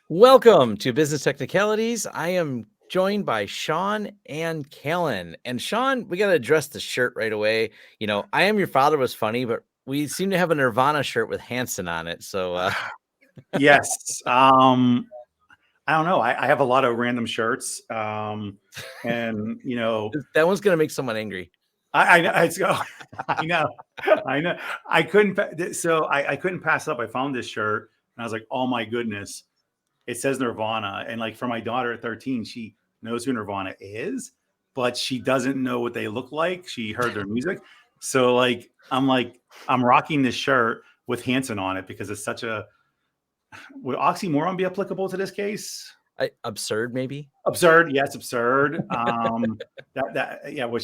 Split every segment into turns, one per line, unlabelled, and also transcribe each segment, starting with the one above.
Welcome to Business Technicalities. I am joined by Sean and Callen. And Sean, we got to address the shirt right away. I Am Your Father was funny, but we seem to have a Nirvana shirt with Hanson on it. So
Yes. I don't know. I have a lot of random shirts. And
that one's going to make someone angry.
I know. I know. I know. I couldn't. I couldn't pass up. I found this shirt and I was like, oh my goodness, it says Nirvana. And like for my daughter at 13, she knows who Nirvana is, but she doesn't know what they look like. She heard their music. So I'm rocking this shirt with Hanson on it because it's such a, would oxymoron be applicable to this case?
Absurd, maybe.
Absurd, yes, absurd. Which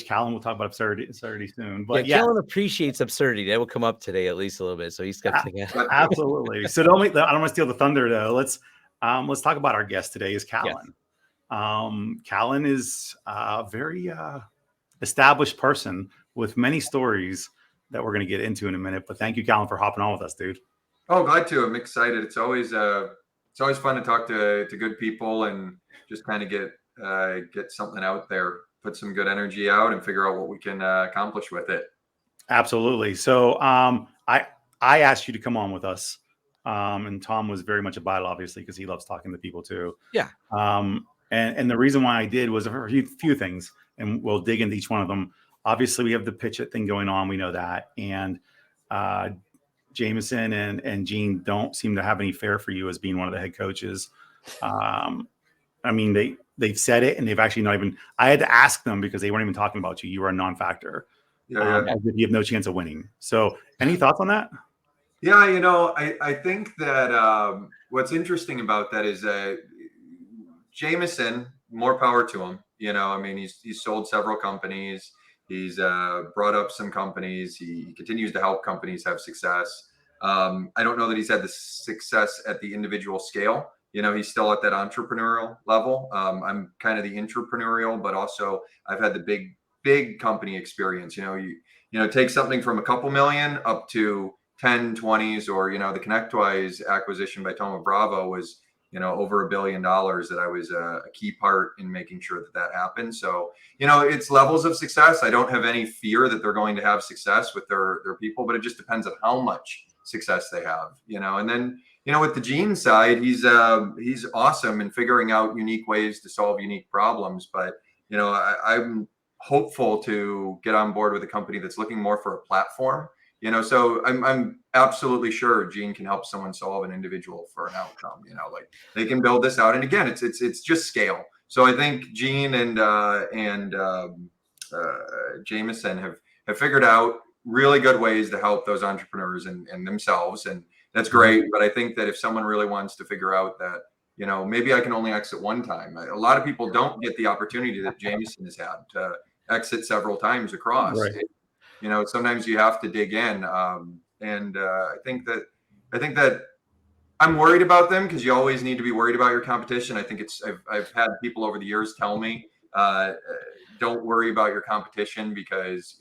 Callen will talk about absurdity soon. But yeah,
Callen appreciates absurdity. That will come up today at least a little bit. So he's got to
absolutely. So I don't want to steal the thunder though. Let's talk about our guest today is Callen. Yes. Callen is a very established person with many stories that we're going to get into in a minute. But thank you, Callen, for hopping on with us, dude.
Oh, glad to. I'm excited. It's always fun to talk to good people and just kind of get something out there, put some good energy out, and figure out what we can accomplish with it.
Absolutely. So I asked you to come on with us, and Tom was very much about it, obviously, because he loves talking to people too.
Yeah.
And the reason why I did was a few things, and we'll dig into each one of them. Obviously, we have the pitch it thing going on. We know that, and Jameson and Gene don't seem to have any fare for you as being one of the head coaches. I mean, they've said it, and they've actually not even. I had to ask them because they weren't even talking about you. You were a non-factor, as if you have no chance of winning. So, any thoughts on that?
Yeah, I think that what's interesting about that is Jameson. More power to him. I mean, he's sold several companies. He's brought up some companies. He continues to help companies have success. I don't know that he's had the success at the individual scale. He's still at that entrepreneurial level. I'm kind of the entrepreneurial, but also I've had the big company experience. Take something from a couple million up to 10, 20s, or, the Technicalities acquisition by Thoma Bravo was, over $1 billion that I was a key part in making sure that happened. So, it's levels of success. I don't have any fear that they're going to have success with their people, but it just depends on how much success they have, and then, with the Gene side, he's awesome in figuring out unique ways to solve unique problems. But, I'm hopeful to get on board with a company that's looking more for a platform. So I'm absolutely sure Gene can help someone solve an individual for an outcome. Like they can build this out, and again, it's just scale. So I think Gene and Jameson have figured out really good ways to help those entrepreneurs and themselves, and that's great. But I think that if someone really wants to figure out that, maybe I can only exit one time. A lot of people don't get the opportunity that Jameson has had to exit several times across.
Right.
Sometimes you have to dig in. And I think that I'm worried about them because you always need to be worried about your competition. I think I've had people over the years tell me, don't worry about your competition because,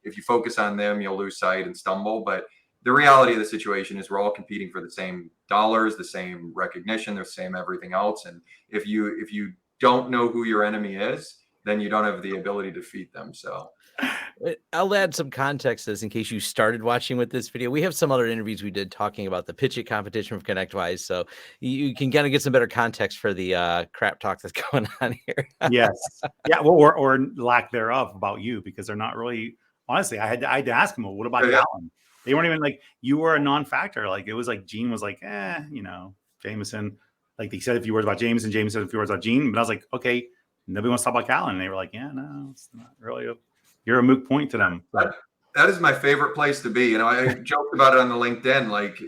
if you focus on them, you'll lose sight and stumble. But the reality of the situation is we're all competing for the same dollars, the same recognition, the same everything else. And if you don't know who your enemy is, then you don't have the ability to defeat them. So
I'll add some context to this in case you started watching with this video. We have some other interviews we did talking about the pitch it competition from ConnectWise, so you can kind of get some better context for the crap talk that's going on here.
Yes, yeah, well, or lack thereov about you, because they're not really. Honestly, I had to ask them, well, what about Callen? They weren't even like, you were a non-factor. Like it was like Gene was like, Jameson. Like they said a few words about Jameson. James said a few words about Gene, but I was like, okay, nobody wants to talk about Callen. And they were like, yeah, no, it's not really you're a moot point to them.
That is my favorite place to be. I joked about it on the LinkedIn. Like,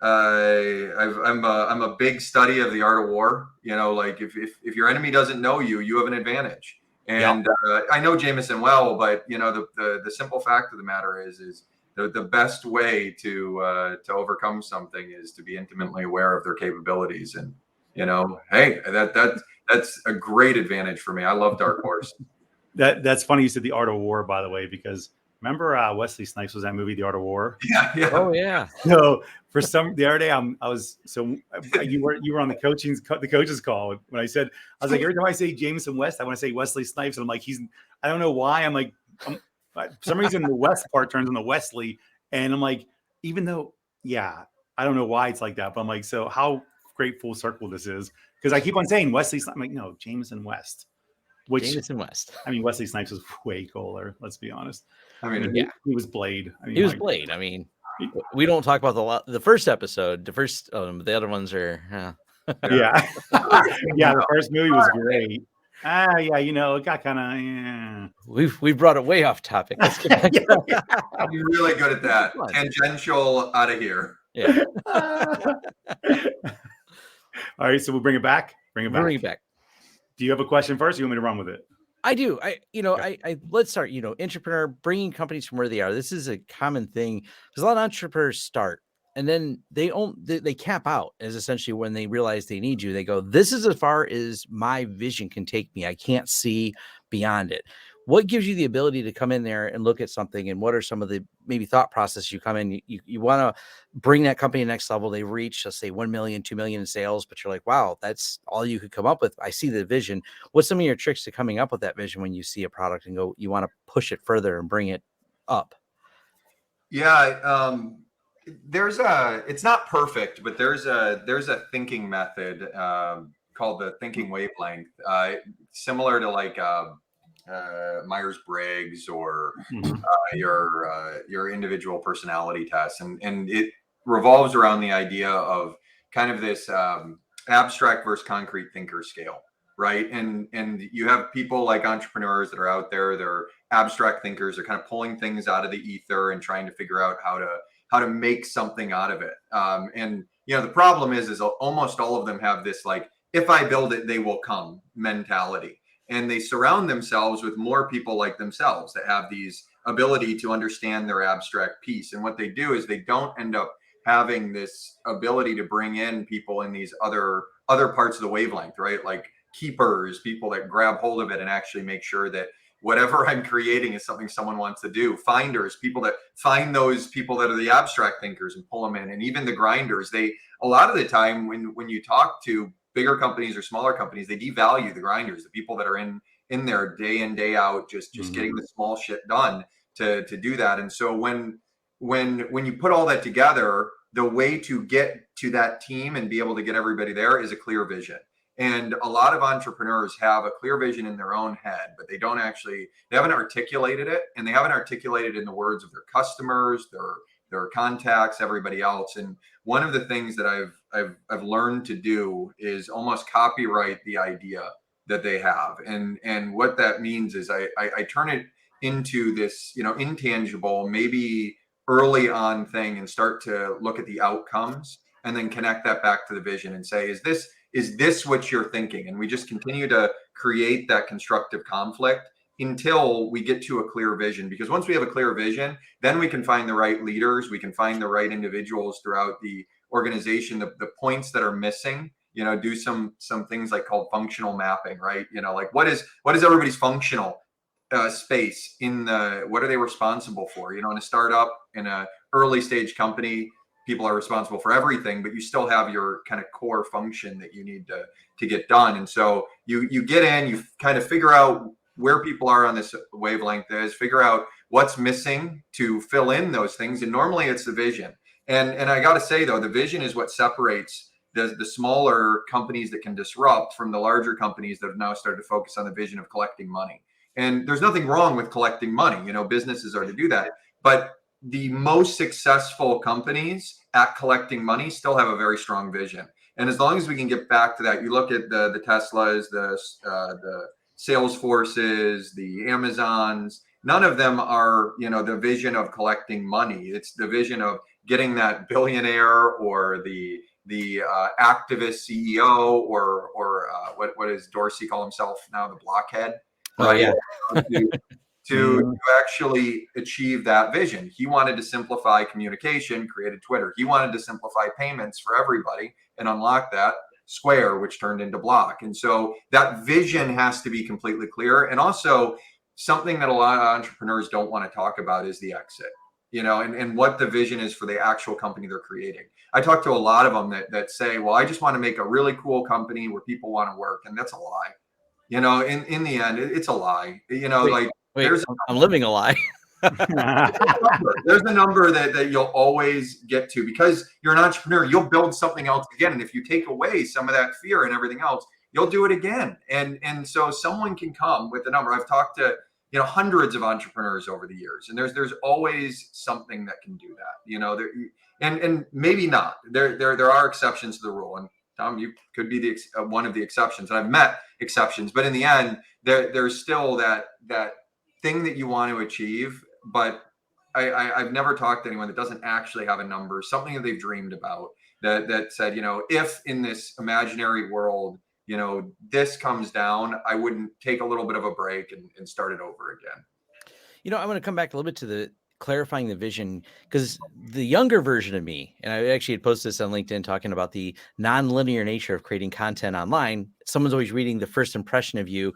I'm a big study of the art of war. Like if your enemy doesn't know you, you have an advantage. And I know Jameson well, but the simple fact of the matter is the best way to overcome something is to be intimately aware of their capabilities. And hey, that's a great advantage for me. I love Dark Horse.
That's funny you said the art of war, by the way, because Remember Wesley Snipes was that movie, The Art of War?
Yeah.
Oh yeah.
So the other day you were on the coach's call when I said, I was like, every time I say Jameson West, I want to say Wesley Snipes. And I'm like, I don't know why. For some reason the West part turns into Wesley. And I'm like, even though, I don't know why it's like that, but I'm like, so how great full circle this is. Because I keep on saying Wesley Snipes. I'm like, no, Jameson West.
Jameson West.
I mean, Wesley Snipes was way cooler. Let's be honest.
I mean,
he was Blade.
He was Blade. I mean, we don't talk about the first episode. The first, the other ones are.
Yeah. The first movie was great. It got kind
of. We've brought it way off topic. Let's get back.
You're really good at that. Tangential out of here.
Yeah.
All right, so we'll bring it back. Bring it back. Do you have a question first? Or you want me to run with it?
I do. Let's start, entrepreneur, bringing companies from where they are. This is a common thing because a lot of entrepreneurs start and then they cap out, as essentially when they realize they need you, they go, this is as far as my vision can take me. I can't see beyond it. What gives you the ability to come in there and look at something, and what are some of the maybe thought process you come in, you want to bring that company to the next level. They reach, let's say 1 million, 2 million in sales, but you're like, wow, that's all you could come up with. I see the vision. What's some of your tricks to coming up with that vision when you see a product and go, you want to push it further and bring it up?
Yeah. It's not perfect, but there's a thinking method called the thinking wavelength, similar to like Myers-Briggs or your individual personality test, and it revolves around the idea of kind of this abstract versus concrete thinker scale, right? And you have people like entrepreneurs that are out there, they're abstract thinkers, they're kind of pulling things out of the ether and trying to figure out how to make something out of it. And the problem is almost all of them have this like, if I build it, they will come mentality. And they surround themselves with more people like themselves that have these ability to understand their abstract piece. And what they do is they don't end up having this ability to bring in people in these other parts of the wavelength, right? Like keepers, people that grab hold of it and actually make sure that whatever I'm creating is something someone wants to do. Finders, people that find those people that are the abstract thinkers and pull them in. And even the grinders, a lot of the time when you talk to bigger companies or smaller companies, they devalue the grinders, the people that are in there day in, day out, just getting the small shit done to do that. And so when you put all that together, the way to get to that team and be able to get everybody there is a clear vision. And a lot of entrepreneurs have a clear vision in their own head, but they haven't articulated it, and they haven't articulated it in the words of their customers, their contacts, everybody else. And one of the things that I've learned to do is almost copyright the idea that they have. And what that means is I turn it into this, intangible, maybe early on thing, and start to look at the outcomes and then connect that back to the vision and say, is this what you're thinking? And we just continue to create that constructive conflict until we get to a clear vision. Because once we have a clear vision, then we can find the right leaders, we can find the right individuals throughout the organization, the points that are missing, do some things like called functional mapping, right? Like what is everybody's functional space what are they responsible for? In a startup, in a early stage company, people are responsible for everything, but you still have your kind of core function that you need to get done. And so you get in, you kind of figure out where people are on this wavelength is, figure out what's missing to fill in those things. And normally it's the vision. And I got to say, though, the vision is what separates the smaller companies that can disrupt from the larger companies that have now started to focus on the vision of collecting money. And there's nothing wrong with collecting money. Businesses are to do that. But the most successful companies at collecting money still have a very strong vision. And as long as we can get back to that, you look at the Teslas, the Salesforces, the Amazons, none of them are, the vision of collecting money. It's the vision of getting that billionaire or the activist CEO or what does Dorsey call himself now, the blockhead?
Oh, yeah.
To actually achieve that vision. He wanted to simplify communication, created Twitter. He wanted to simplify payments for everybody and unlock that, Square, which turned into Block. And so that vision has to be completely clear. And also something that a lot of entrepreneurs don't want to talk about is the exit, and what the vision is for the actual company they're creating. I talk to a lot of them that say, well, I just want to make a really cool company where people want to work. And that's a lie. In the end, it's a lie.
Wait,
there's
I'm living a lie.
there's a number that you'll always get to because you're an entrepreneur. You'll build something else again. And if you take away some of that fear and everything else, you'll do it again. And so someone can come with a number. I've talked to hundreds of entrepreneurs over the years, and there's always something that can do that. And maybe not. There are exceptions to the rule. And Tom, you could be one of the exceptions. And I've met exceptions, but in the end, there's still that thing that you want to achieve. But I've never talked to anyone that doesn't actually have a number, something that they've dreamed about that said, if in this imaginary world, this comes down, I wouldn't take a little bit of a break and start it over again.
I want to come back a little bit to the clarifying the vision, because the younger version of me, and I actually had posted this on LinkedIn talking about the non-linear nature of creating content online. Someone's always reading the first impression of you,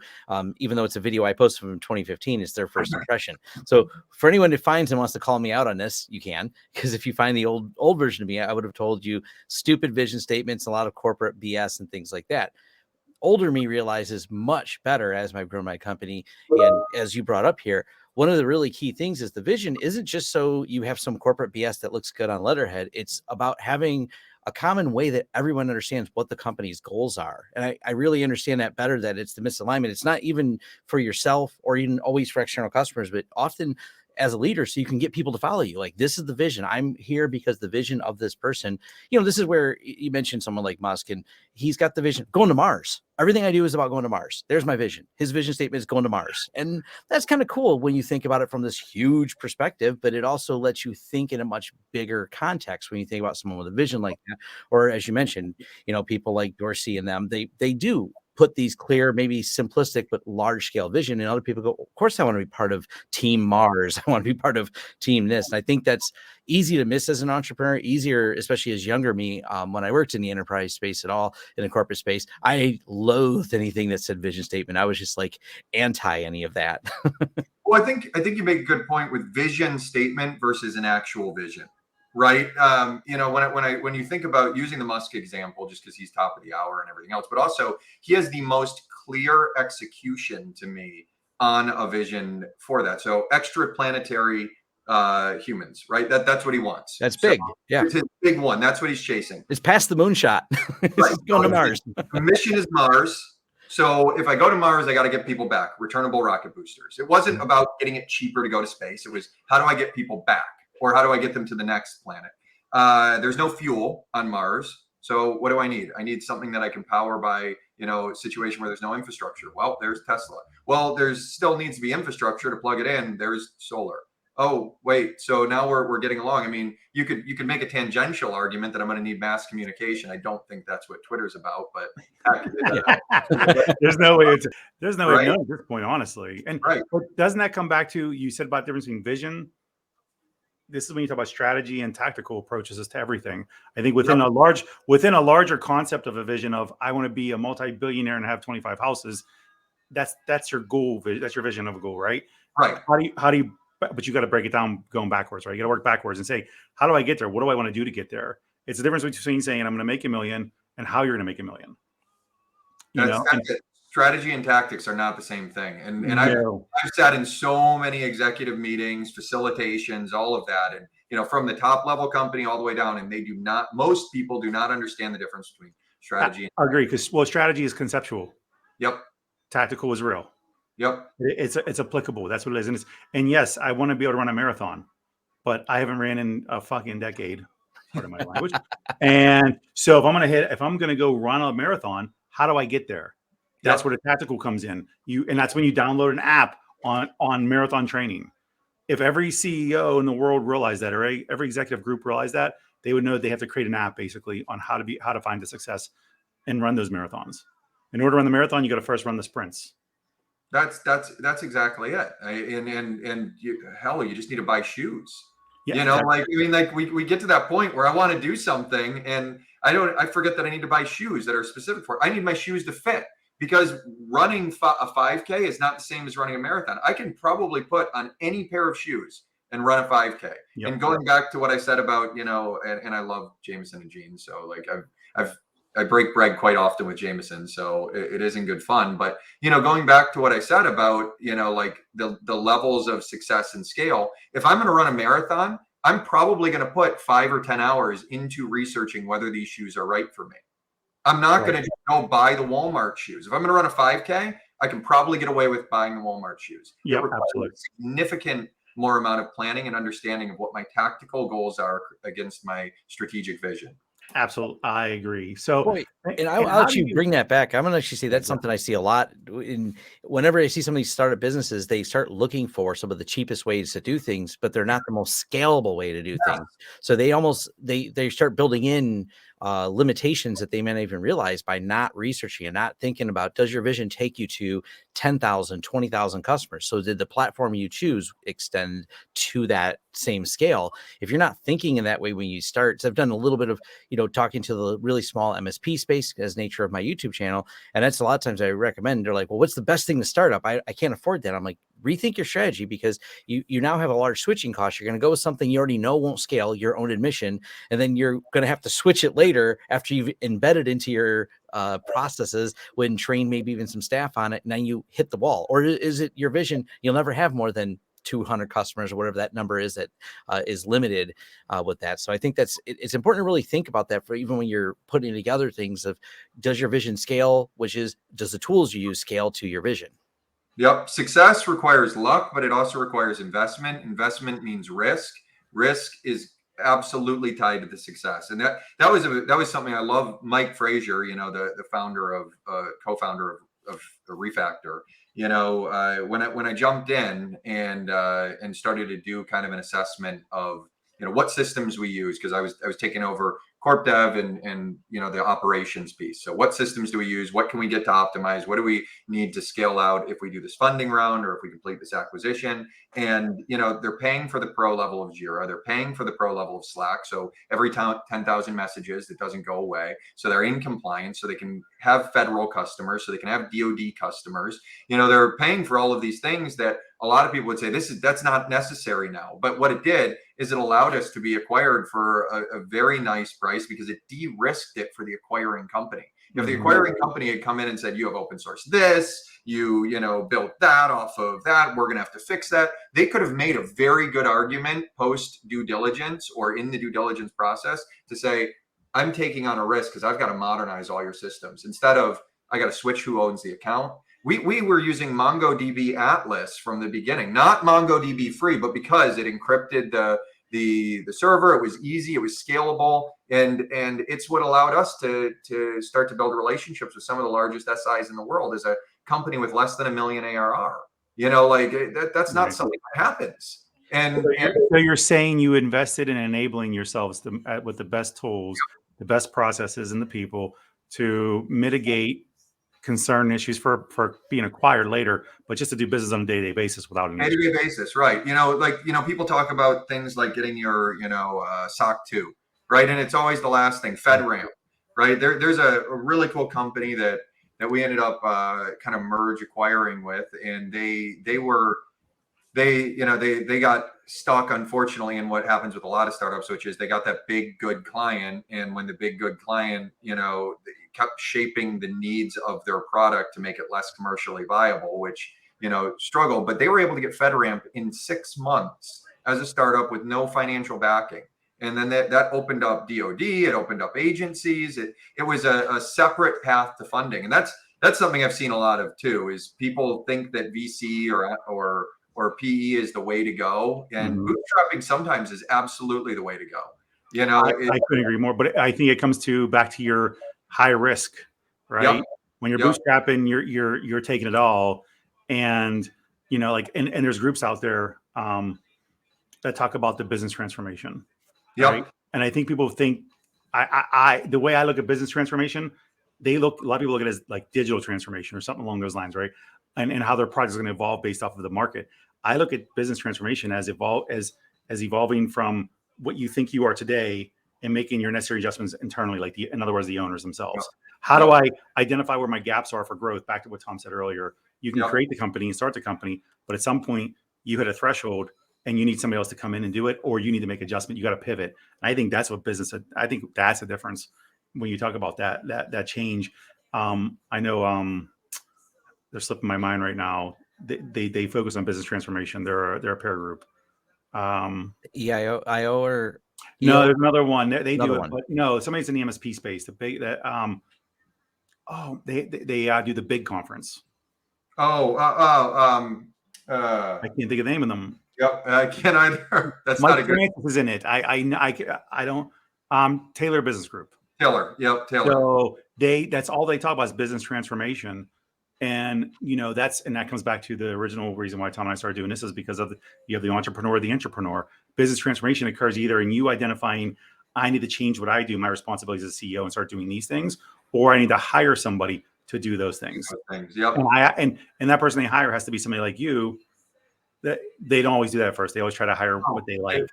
even though it's a video I posted from 2015, it's their first impression. So for anyone who finds and wants to call me out on this, you can, because if you find the old version of me, I would have told you stupid vision statements, a lot of corporate BS and things like that. Older me realizes much better as I've grown my company. And as you brought up here, one of the really key things is the vision isn't just so you have some corporate BS that looks good on letterhead. It's about having a common way that everyone understands what the company's goals are. And I really understand that better, that it's the misalignment. It's not even for yourself or even always for external customers, but often as a leader, so you can get people to follow you. Like, this is the vision. I'm here because the vision of this person, this is where you mentioned someone like Musk, and he's got the vision going to Mars. Everything I do is about going to Mars. There's my vision. His vision statement is going to Mars. And that's kind of cool when you think about it from this huge perspective, but it also lets you think in a much bigger context when you think about someone with a vision like that. Or as you mentioned, people like Dorsey and them, they do put these clear, maybe simplistic, but large scale vision. And other people go, of course, I want to be part of Team Mars. I want to be part of Team this. And I think that's easy to miss as an entrepreneur, easier, especially as younger me. When I worked in the enterprise space at all, in the corporate space, I loathed anything that said vision statement. I was just like anti any of that.
Well, I think you make a good point with vision statement versus an actual vision. Right. When you think about using the Musk example, just because he's top of the hour and everything else, but also he has the most clear execution to me on a vision for that. So extraplanetary humans, right? That's what he wants.
That's big. Yeah.
It's his big one. That's what he's chasing.
It's past the moonshot. It's
right.
Going to Mars.
The mission is Mars. So if I go to Mars, I got to get people back, returnable rocket boosters. It wasn't about getting it cheaper to go to space. It was, how do I get people back? Or how do I get them to the next planet? There's no fuel on Mars. So what do I need? I need something that I can power by, a situation where there's no infrastructure. Well, there's Tesla. Well, there's still needs to be infrastructure to plug it in. There's solar. Oh, wait. So now we're getting along. I mean, you could make a tangential argument that I'm going to need mass communication. I don't think that's what Twitter's about, but
there's no way
right.
to know at this point, honestly. And
right.
But doesn't that come back to, you said about the difference between vision? This is when you talk about strategy and tactical approaches as to everything. I think within a larger concept of a vision of, I want to be a multi-billionaire and have 25 houses. That's your goal. That's your vision of a goal, right?
Right.
How do you, but you got to break it down going backwards, right? You got to work backwards and say, how do I get there? What do I want to do to get there? It's the difference between saying I'm going to make $1 million and how you're going to make $1 million.
That's it. Strategy and tactics are not the same thing. And I've sat in so many executive meetings, facilitations, all of that. And, from the top level company all the way down, and most people do not understand the difference between strategy.
I agree. Because strategy is conceptual.
Yep.
Tactical is real.
Yep.
It's applicable. That's what it is. And yes, I want to be able to run a marathon, but I haven't ran in a fucking decade. Part of my language. And so if I'm going to go run a marathon, how do I get there? That's where the tactical comes in. And that's when you download an app on marathon training. If every CEO in the world realized that, or every executive group realized that, they would know they have to create an app basically on how to find the success and run those marathons. In order to run the marathon, you got to first run the sprints.
That's exactly it. You just need to buy shoes. Yeah, we get to that point where I want to do something and I forget that I need to buy shoes that are specific for it. I need my shoes to fit. because running a 5K is not the same as running a marathon. I can probably put on any pair of shoes and run a 5K. And going back to what I said about, and I love Jameson and jeans. So like I break bread quite often with Jameson. So it isn't good fun. But, going back to what I said about, like the levels of success and scale, if I'm going to run a marathon, I'm probably going to put 5 or 10 hours into researching whether these shoes are right for me. I'm not going to go buy the Walmart shoes. If I'm going to run a 5K, I can probably get away with buying the Walmart shoes.
Yeah,
it requires
absolutely.
a significant more amount of planning and understanding of what my tactical goals are against my strategic vision.
Absolutely. I agree. So,
Boy, and I'll actually bring that back. I'm going to actually say that's something I see a lot whenever I see some of these startup businesses, they start looking for some of the cheapest ways to do things, but they're not the most scalable way to do things. So they start building in limitations that they may not even realize by not researching and not thinking about, does your vision take you to 10,000, 20,000 customers? So did the platform you choose extend to that same scale? If you're not thinking in that way when you start, so I've done a little bit of, talking to the really small MSP space as nature of my YouTube channel. And that's a lot of times I recommend, they're like, well, what's the best thing to start up? I can't afford that. I'm like, rethink your strategy, because you now have a large switching cost. You're going to go with something you already know won't scale, your own admission, and then you're going to have to switch it later after you've embedded into your processes, when train maybe even some staff on it, and then you hit the wall. Or is it your vision? You'll never have more than 200 customers or whatever that number is that is limited with that. So I think it's important to really think about that for even when you're putting together things of, does your vision scale, which is, does the tools you use scale to your vision?
Yep. Success requires luck, but it also requires investment. Investment means risk. Risk is absolutely tied to the success. And that was something I love. Mike Frazier, the founder of co-founder of the Refactor, when I jumped in and started to do kind of an assessment of, what systems we use, because I was taking over corp dev and the operations piece. So what systems do we use? What can we get to optimize? What do we need to scale out if we do this funding round or if we complete this acquisition? And they're paying for the pro level of Jira. They're paying for the pro level of Slack. So every 10,000 messages, it doesn't go away. So they're in compliance. So they can have federal customers. So they can have DoD customers. They're paying for all of these things that a lot of people would say that's not necessary now. But what it did is it allowed us to be acquired for a very nice price, because it de-risked it for the acquiring company. If the acquiring company had come in and said, you have open source this, you built that off of that, we're going to have to fix that, they could have made a very good argument post due diligence or in the due diligence process to say, I'm taking on a risk because I've got to modernize all your systems, instead of I got to switch who owns the account. We were using MongoDB Atlas from the beginning, not MongoDB free, but because it encrypted the server, it was easy, it was scalable, and it's what allowed us to start to build relationships with some of the largest SIs in the world as a company with less than $1 million ARR. That's not something that happens. And
so you're saying you invested in enabling yourselves with the best tools, the best processes, and the people to mitigate concern issues for being acquired later, but just to do business on a day-to-day basis without an
day-to-day basis, right? People talk about things like getting your SOC 2, right? And it's always the last thing, FedRAMP, right? There's a really cool company that we ended up kind of merge acquiring with, and they got stuck, unfortunately, in what happens with a lot of startups, which is they got that big good client, and when the big good client kept shaping the needs of their product to make it less commercially viable, which struggled, but they were able to get FedRAMP in 6 months as a startup with no financial backing. And then that opened up DoD, it opened up agencies. It was a separate path to funding. And that's something I've seen a lot of too, is people think that VC or PE is the way to go. And bootstrapping sometimes is absolutely the way to go.
I couldn't agree more, but I think it comes back to your high risk, right? Yep. When you're bootstrapping, you're taking it all. And, and there's groups out there that talk about the business transformation.
Yep.
Right? And I think people think the way I look at business transformation, a lot of people look at it as like digital transformation or something along those lines, right? And how their product is going to evolve based off of the market. I look at business transformation as evolving from what you think you are today and making your necessary adjustments internally, in other words, the owners themselves. How do I identify where my gaps are for growth? Back to what Tom said earlier. You can create the company and start the company, but at some point you hit a threshold and you need somebody else to come in and do it, or you need to make adjustment. You got to pivot. And I think that's what business. I think that's the difference when you talk about that change. I know they're slipping my mind right now. They focus on business transformation. They're a peer group.
EIO or
no, there's another one. They
Another
do it,
one.
but no, somebody's in the MSP space. The big that they do the big conference.
I
I can't think of the name of them.
Yep, I can't either. That's
Mike
not a good
Francis is in it. I don't. Taylor Business Group.
Taylor. Yep, Taylor.
So that's all they talk about is business transformation. And that comes back to the original reason why Tom and I started doing this is because you have the entrepreneur, the intrapreneur. Business transformation occurs either in you identifying, I need to change what I do, my responsibilities as a CEO, and start doing these things, or I need to hire somebody to do those things.
Yep.
And that person they hire has to be somebody like you. That they don't always do that at first. They always try to hire what they like.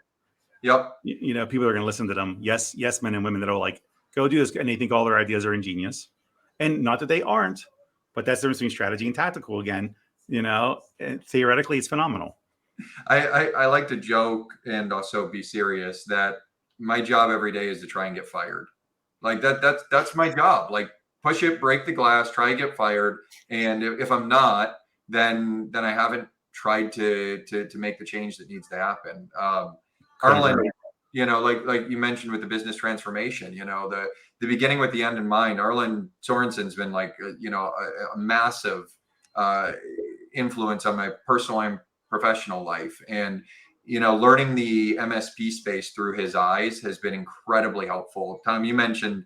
Yep.
People are going to listen to them. Yes, men and women that are like, go do this, and they think all their ideas are ingenious, and not that they aren't. But that's the difference between strategy and tactical again. Theoretically, it's phenomenal.
I like to joke and also be serious that my job every day is to try and get fired. Like that's my job. Like push it, break the glass, try and get fired. And if I'm not, then I haven't tried to make the change that needs to happen. Arlen, like you mentioned with the business transformation, the beginning with the end in mind. Arlen Sorensen's been like, a massive influence on my personal and professional life. And, learning the MSP space through his eyes has been incredibly helpful. Tom, you mentioned,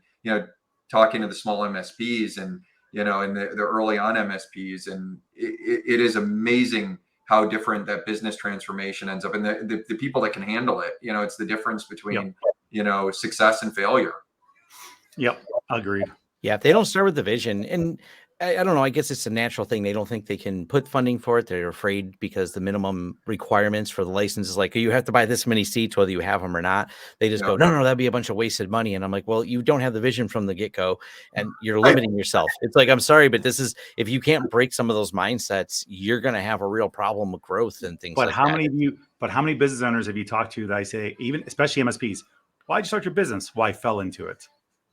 talking to the small MSPs and, in the early on MSPs. And it is amazing how different that business transformation ends up, and the people that can handle it. It's the difference between success and failure.
Yep, agreed.
Yeah, if they don't start with the vision, and I don't know, I guess it's a natural thing. They don't think they can put funding for it. They're afraid because the minimum requirements for the license is like, you have to buy this many seats, whether you have them or not. They just go, no, that'd be a bunch of wasted money. And I'm like, well, you don't have the vision from the get-go and you're limiting yourself. It's like, I'm sorry, but if you can't break some of those mindsets, you're going to have a real problem with growth and things like that.
But how many business owners have you talked to that I say, even especially MSPs, why'd you start your business? Well, I fell into it.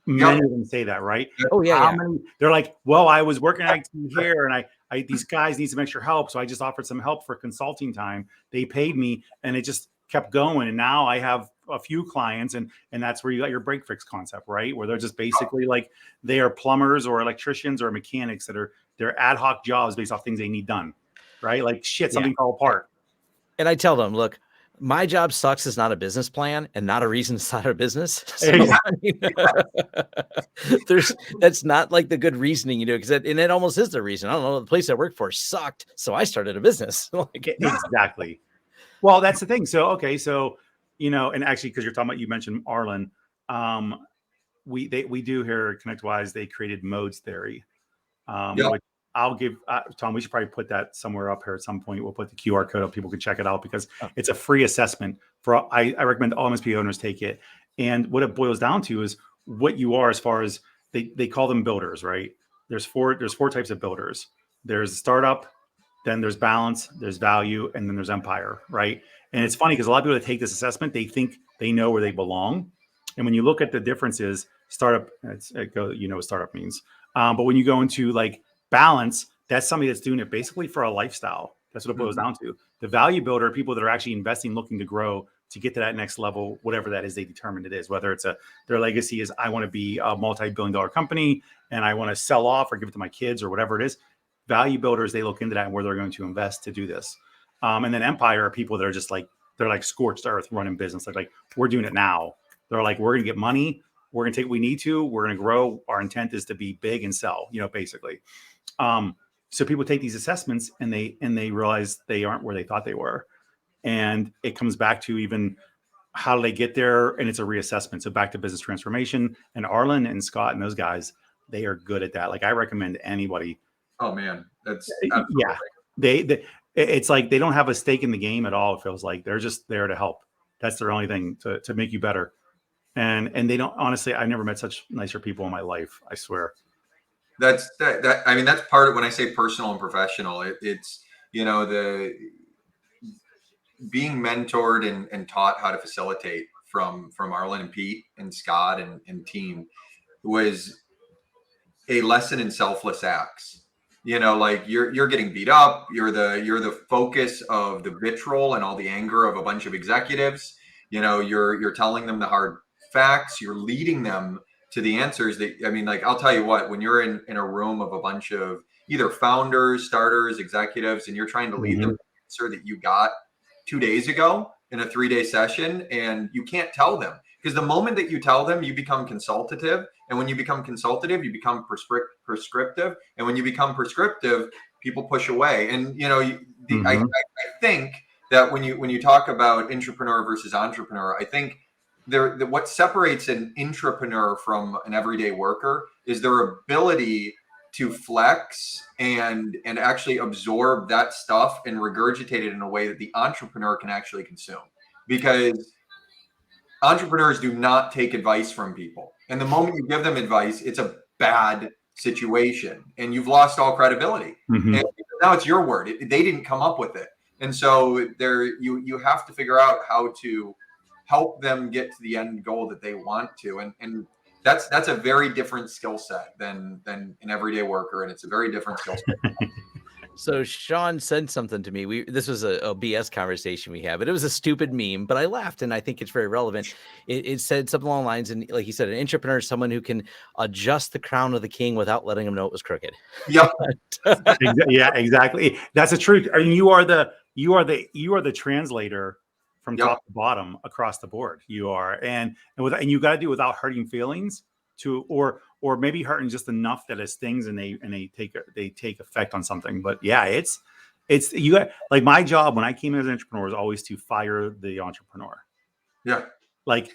Many of them say that, right?
Oh yeah.
They're like, well, I was working IT here, and I these guys need some extra help, so I just offered some help for consulting time. They paid me, and it just kept going. And now I have a few clients, and that's where you got your break fix concept, right? Where they're just basically like they are plumbers or electricians or mechanics that are they're ad hoc jobs based off things they need done, right? Like something fell apart.
And I tell them, look, my job sucks is not a business plan and not a reason to start a business. So, that's not like the good reasoning you do, because it almost is the reason. I don't know, the place I worked for sucked, so I started a business.
Exactly. Well, that's the thing. So and actually, because you're talking about, you mentioned Arlen, we do here at ConnectWise, they created modes theory, which I'll give Tom. We should probably put that somewhere up here at some point. We'll put the QR code up. People can check it out because it's a free assessment. I recommend all MSP owners take it. And what it boils down to is what you are, as far as they call them builders, right? There's four types of builders. There's startup, then there's balance, there's value, and then there's empire, right? And it's funny because a lot of people that take this assessment, they think they know where they belong. And when you look at the differences, startup, what startup means. But when you go into like balance, that's somebody that's doing it basically for a lifestyle. That's what it boils down to. The value builder are people that are actually investing, looking to grow, to get to that next level, whatever that is they determine it is. Whether it's their legacy is, I want to be a multi-billion-dollar company and I want to sell off or give it to my kids or whatever it is. Value builders, they look into that and where they're going to invest to do this. And then empire are people that are just like, they're like scorched earth running business. Like we're doing it now. They're like, we're going to get money. We're going to take what we need to. We're going to grow. Our intent is to be big and sell, basically. So people take these assessments and they realize they aren't where they thought they were. And it comes back to even how do they get there? And it's a reassessment. So back to business transformation, and Arlen and Scott and those guys, they are good at that. Like I recommend anybody.
Oh man, that's
it's like they don't have a stake in the game at all. It feels like they're just there to help. That's their only thing to make you better. And they don't, honestly, I've never met such nicer people in my life. I swear.
that. I mean, that's part of when I say personal and professional. It's the being mentored and taught how to facilitate from Arlen and Pete and Scott and team was a lesson in selfless acts. Like you're getting beat up. You're the focus of the vitriol and all the anger of a bunch of executives. You're telling them the hard facts. You're leading them to the answers like, I'll tell you what, when you're in a room of a bunch of either founders, starters, executives, and you're trying to lead them to the answer that you got 2 days ago in a 3-day session, and you can't tell them, because the moment that you tell them, you become consultative. And when you become consultative, you become prescriptive. And when you become prescriptive, people push away. And, I think that when you talk about intrapreneur versus entrepreneur, I think what separates an intrapreneur from an everyday worker is their ability to flex and actually absorb that stuff and regurgitate it in a way that the entrepreneur can actually consume. Because entrepreneurs do not take advice from people. And the moment you give them advice, it's a bad situation and you've lost all credibility. And now it's your word. They didn't come up with it. And so you have to figure out how to help them get to the end goal that they want to. And that's a very different skill set than an everyday worker. And it's a very different skill set.
So Sean said something to me. This was a BS conversation we had, but it was a stupid meme, but I laughed and I think it's very relevant. It said something along the lines, and like he said, an entrepreneur is someone who can adjust the crown of the king without letting him know it was crooked.
Yep. Yeah, exactly. That's the truth. I mean, you are the translator from top to bottom across the board. You are, and you got to do it without hurting feelings or maybe hurting just enough that it stings and they take effect on something. But yeah, it's you got, like, my job when I came in as an entrepreneur was always to fire the entrepreneur.
Yeah.
Like,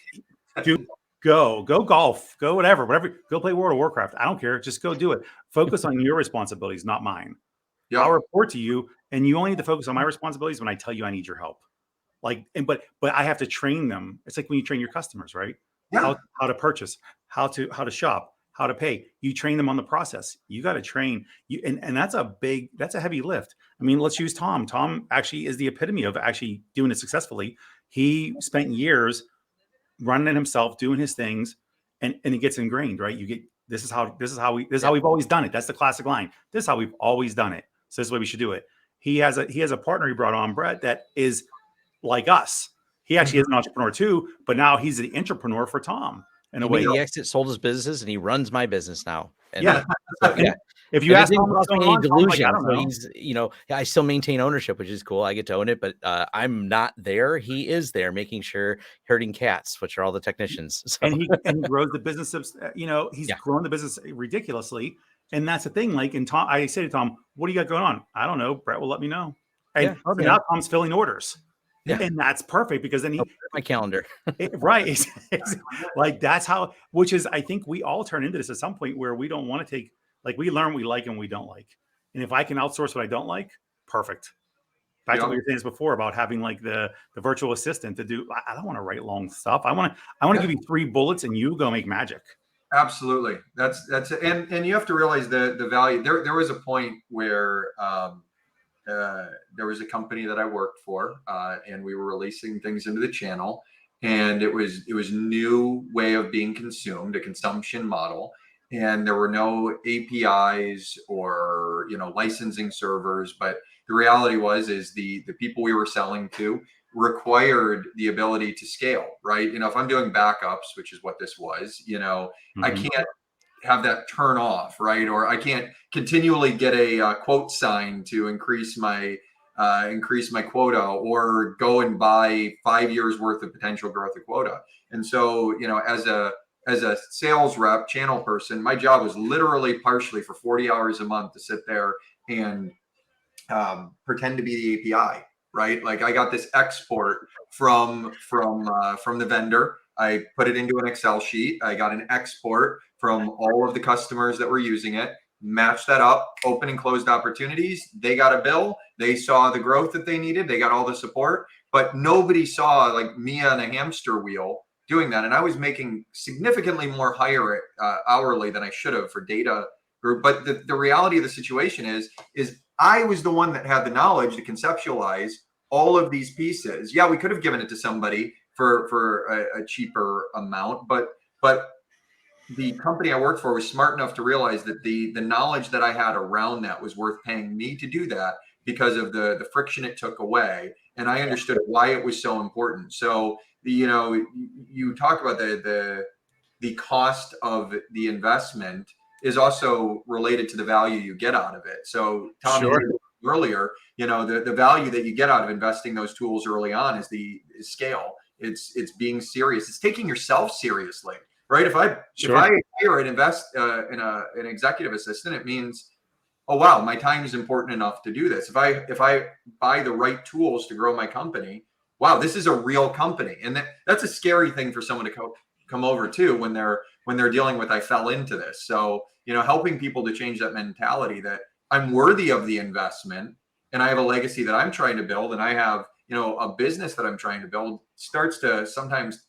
go golf, go whatever, go play World of Warcraft. I don't care. Just go do it. Focus on your responsibilities, not mine. Yeah. I'll report to you, and you only need to focus on my responsibilities when I tell you I need your help. Like, but I have to train them. It's like when you train your customers, right? Yeah. How to purchase, how to shop, how to pay. You train them on the process. You got to train you, and that's a heavy lift. I mean, let's use Tom. Tom actually is the epitome of actually doing it successfully. He spent years running it himself, doing his things, and it gets ingrained, right? This is how we've always done it. That's the classic line. This is how we've always done it. So this is the way we should do it. He has a partner he brought on, Brett, that is like us. He actually is an entrepreneur too, but now he's the entrepreneur for Tom. In a way,
he sold his businesses, and he runs my business now. And
yeah. If you ask him what's going on,
delusion, I still maintain ownership, which is cool. I get to own it, but I'm not there. He is there, making sure, herding cats, which are all the technicians. So.
And he grows the business. He's grown the business ridiculously, and that's the thing. Like, and Tom, I say to Tom, "What do you got going on?" I don't know. Brett will let me know. And now Tom's filling orders. Yeah. And that's perfect, because then
my calendar.
Right. Like, that's how, which is, I think we all turn into this at some point where we don't want to take, like, we learn we like and we don't like. And if I can outsource what I don't like, perfect. Back to what you were saying before about having like the virtual assistant to do, I don't want to write long stuff. I want to give you 3 bullets and you go make magic.
Absolutely. That's and you have to realize the value. There was a point where, there was a company that I worked for, and we were releasing things into the channel, and it was new way of being consumed, a consumption model, and there were no APIs or licensing servers. But the reality is the people we were selling to required the ability to scale, right? If I'm doing backups, which is what this was, I can't have that turn off, right? Or I can't continually get a quote sign to increase my quota, or go and buy 5 years worth of potential growth of quota. And so, as a sales rep, channel person, my job was literally partially for 40 hours a month to sit there and pretend to be the API, right? Like, I got this export from the vendor. I put it into an Excel sheet. I got an export from all of the customers that were using it, matched that up, open and closed opportunities. They got a bill. They saw the growth that they needed. They got all the support, but nobody saw like me on a hamster wheel doing that. And I was making significantly more higher hourly than I should have for data group. But the reality of the situation is I was the one that had the knowledge to conceptualize all of these pieces. Yeah, we could have given it to somebody for a cheaper amount, but the company I worked for was smart enough to realize that the knowledge that I had around that was worth paying me to do that because of the friction it took away. And I understood why it was so important. So, you talk about the cost of the investment is also related to the value you get out of it. So Tom, earlier, the value that you get out of investing those tools early on is scale. It's being serious. It's taking yourself seriously, right? If I hire and invest in an executive assistant, it means, oh wow, my time is important enough to do this. If I buy the right tools to grow my company, wow, this is a real company, and that's a scary thing for someone to come over to when they're dealing with, I fell into this. So helping people to change that mentality that I'm worthy of the investment, and I have a legacy that I'm trying to build, and I have a business that I'm trying to build, starts to sometimes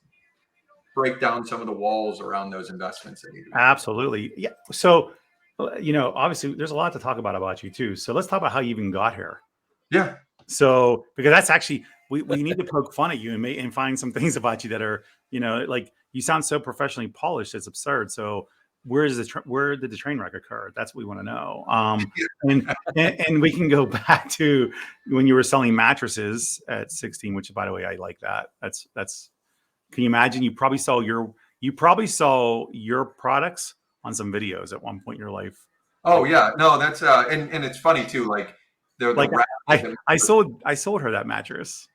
break down some of the walls around those investments that you do.
Absolutely. Yeah. So, obviously there's a lot to talk about you too. So let's talk about how you even got here.
Yeah.
So, because that's actually, we need to poke fun at you and find some things about you that are, like you sound so professionally polished. It's absurd. So where did the train wreck occur? That's what we want to know. And we can go back to when you were selling mattresses at 16, which by the way, I like that. That's, can you imagine? You probably saw your products on some videos at one point in your life.
Oh yeah, no, that's and it's funny too. Like
I sold her that mattress.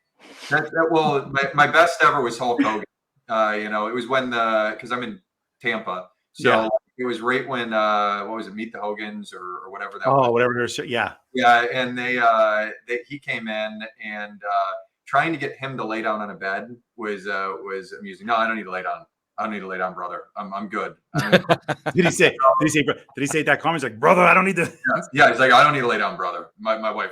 Well, my best ever was Hulk Hogan. It was when because I'm in Tampa, so it was right when what was it, Meet the Hogans or whatever that was.
Oh, whatever their shit. Yeah.
Yeah, and he came in and trying to get him to lay down on a bed was amusing. No, I don't need to lay down. I don't need to lay down, brother. I'm good.
Did he say that comment? He's like, brother, I don't need to.
Yeah, he's like, I don't need to lay down, brother. My wife,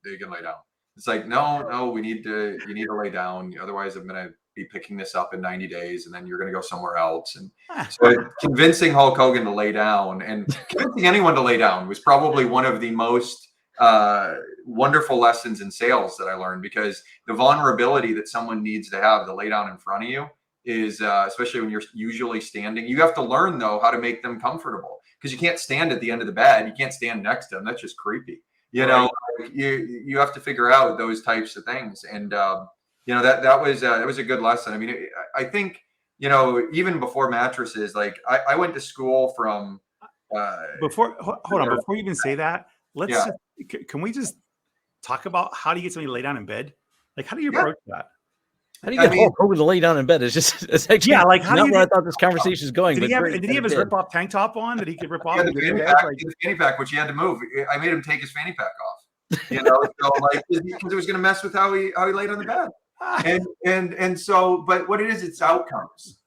they can lay down. It's like, no, you need to lay down. Otherwise, I'm going to be picking this up in 90 days and then you're going to go somewhere else. And so convincing Hulk Hogan to lay down and convincing anyone to lay down was probably one of the most wonderful lessons in sales that I learned, because the vulnerability that someone needs to have to lay down in front of you is, especially when you're usually standing, you have to learn though how to make them comfortable, because you can't stand at the end of the bed. You can't stand next to them. That's just creepy. You have to figure out those types of things. And, that was a good lesson. I mean, I think, even before mattresses, like I went to school from,
before you even say that, can we just talk about how do you get somebody to lay down in bed? Like, how do you approach that?
How do you get Hulk Hogan to lay down in bed? It's actually
like how
not where I thought this conversation is going.
Did he have his rip off tank top on that he could rip off?
The fanny pack, which he had to move. I made him take his fanny pack off. So like because it was going to mess with how he laid on the bed. And so, but what it is, it's outcomes.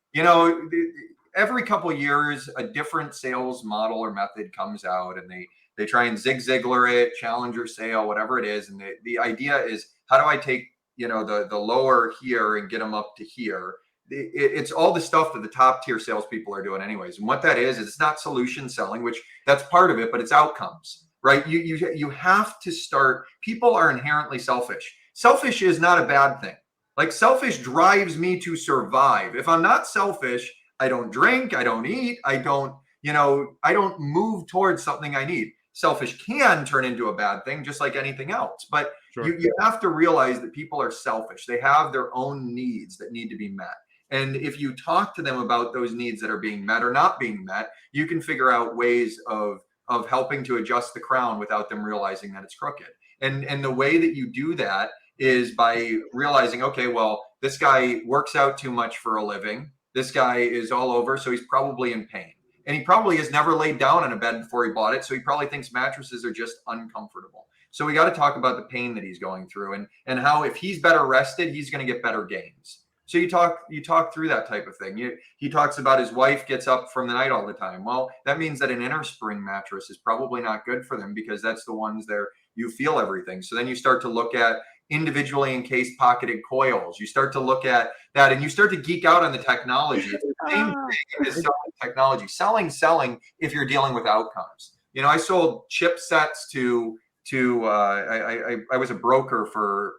Every couple of years, a different sales model or method comes out, and they try and Zig Ziglar it, challenger sale, whatever it is. And the idea is, how do I take the lower here and get them up to here? It's all the stuff that the top tier salespeople are doing anyways. And what that is it's not solution selling, which that's part of it, but it's outcomes, right? You have to start. People are inherently selfish. Selfish is not a bad thing. Like, selfish drives me to survive. If I'm not selfish, I don't drink, I don't eat, I don't move towards something I need. Selfish can turn into a bad thing, just like anything else. But you have to realize that people are selfish. They have their own needs that need to be met. And if you talk to them about those needs that are being met or not being met, you can figure out ways of helping to adjust the crown without them realizing that it's crooked. And the way that you do that is by realizing, okay, well, this guy works out too much for a living. This guy is all over, so he's probably in pain. And he probably has never laid down on a bed before he bought it, so he probably thinks mattresses are just uncomfortable. So we got to talk about the pain that he's going through and how if he's better rested, he's going to get better gains. So you talk through that type of thing. He talks about his wife gets up from the night all the time. Well, that means that an inner spring mattress is probably not good for them, because that's the ones there you feel everything. So then you start to look at individually encased pocketed coils. You start to look at that and you start to geek out on the technology. It's the same thing as selling technology. Selling if you're dealing with outcomes. You know, I sold chipsets to I was a broker for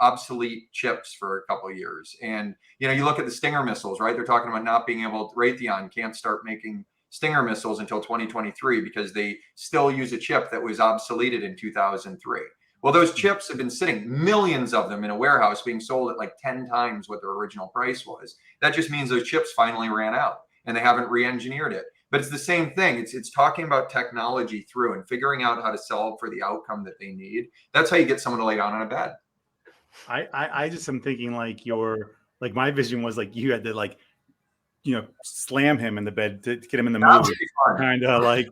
obsolete chips for a couple of years. And, you know, you look at the Stinger missiles, right? They're talking about not being able to, Raytheon can't start making Stinger missiles until 2023 because they still use a chip that was obsoleted in 2003. Well, those chips have been sitting, millions of them in a warehouse being sold at like 10 times what their original price was. That just means those chips finally ran out and they haven't re-engineered it. But it's the same thing. It's talking about technology through and figuring out how to solve for the outcome that they need. That's how you get someone to lay down on a bed.
I just am thinking like my vision was like you had to like, you know, slam him in the bed to get him in the mood. Kind of like,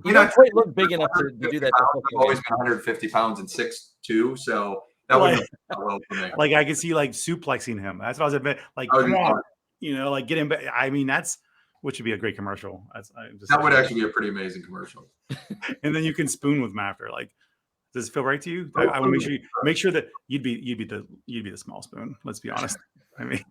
you don't quite look big enough to do that.
I've always been 150 pounds and 6'2", so that would well for me.
Like I could see like suplexing him. That's what I was a bit like. Come on, you know, like get him. I mean, which would be a great commercial.
That would actually be a pretty amazing commercial.
And then you can spoon with him after. Like, does it feel right to you? I want to make sure that you'd be the small spoon. Let's be honest. I mean,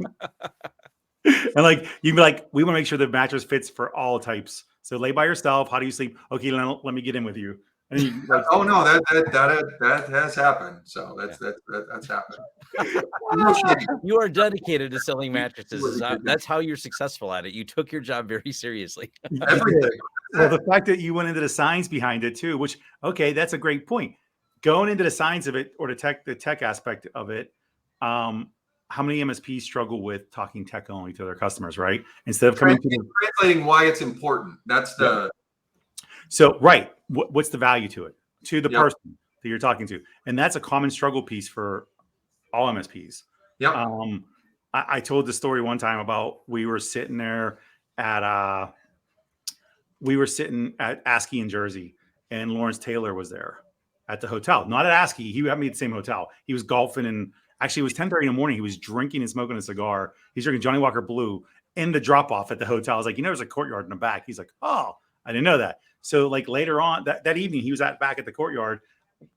and like you'd be like, we want to make sure the mattress fits for all types. So lay by yourself. How do you sleep? Okay, let me get in with you. And you like,
oh no, that has happened. So that's happened.
You are dedicated to selling mattresses. That's how you're successful at it. You took your job very seriously.
Everything.
Well, the fact that you went into the science behind it too, which that's a great point. Going into the science of it or the tech aspect of it, how many MSPs struggle with talking tech only to their customers, right? Instead of
translating why it's important. That's the
so right. What's the value to it to the person that you're talking to, and that's a common struggle piece for all MSPs.
Yeah.
I told the story one time about we were sitting at ASCII in Jersey, and Lawrence Taylor was there at the hotel, not at ASCII. He had me at the same hotel. He was golfing, and actually it was 10:30 in the morning. He was drinking and smoking a cigar. He's drinking Johnny Walker Blue in the drop off at the hotel. I was like, there's a courtyard in the back. He's like, oh, I didn't know that. So like later on that evening, he was back at the courtyard.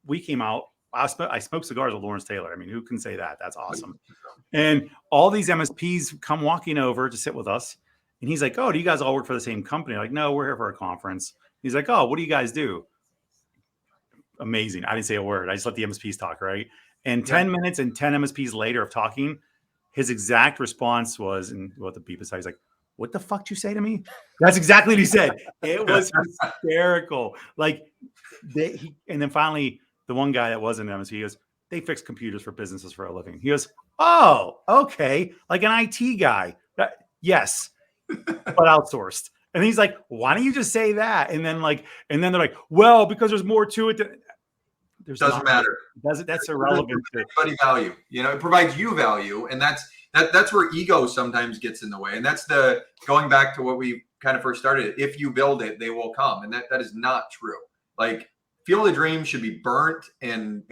We came out. I smoked cigars with Lawrence Taylor. I mean, who can say that? That's awesome. And all these MSPs come walking over to sit with us. And he's like, oh, do you guys all work for the same company? Like, no, we're here for a conference. He's like, oh, what do you guys do? Amazing. I didn't say a word. I just let the MSPs talk, right? And 10 minutes and 10 MSPs later of talking, his exact response was, and what the beep is, he's like, what the fuck did you say to me? That's exactly what he said. It was hysterical. Like, and then finally, the one guy that was in MSP, he goes, they fix computers for businesses for a living. He goes, oh, okay. Like an IT guy. Yes, but outsourced. And he's like, why don't you just say that? And then they're like, well, because there's more to it.
Doesn't matter.
That's irrelevant.
Everybody value. You know, it provides you value. And that's where ego sometimes gets in the way. And that's going back to what we kind of first started. If you build it, they will come. And that is not true. Like, Field of Dreams should be burnt and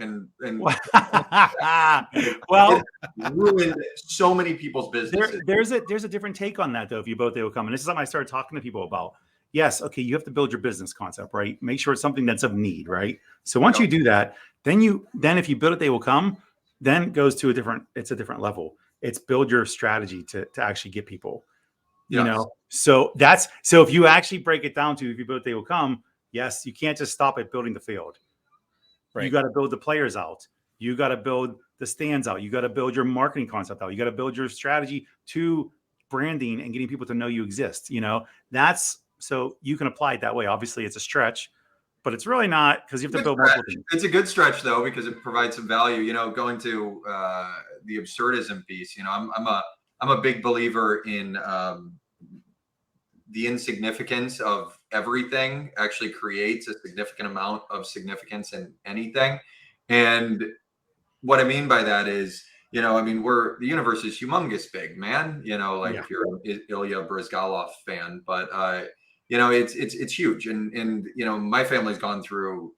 well,
ruined so many people's businesses.
There's a different take on that though. If you both, they will come. And this is something I started talking to people about. Yes, okay, you have to build your business concept, right? Make sure it's something that's of need, right? So once you do that, then if you build it, they will come. Then it goes to a different level. It's build your strategy to actually get people. You know, so if you actually break it down to if you build it, they will come. Yes, you can't just stop at building the field. Right. You got to build the players out. You got to build the stands out. You got to build your marketing concept out. You got to build your strategy to branding and getting people to know you exist. You know, so you can apply it that way. Obviously, it's a stretch, but it's really not, because you have to build multiple things.
It's a good stretch though, because it provides some value. You know, going to the absurdism piece. You know, I'm a big believer in the insignificance of everything actually creates a significant amount of significance in anything. And what I mean by that is, you know, I mean, the universe is humongous big, man, you know, like if you're an Ilya Brizgalov fan, but, you know, it's huge. And, you know, my family's gone through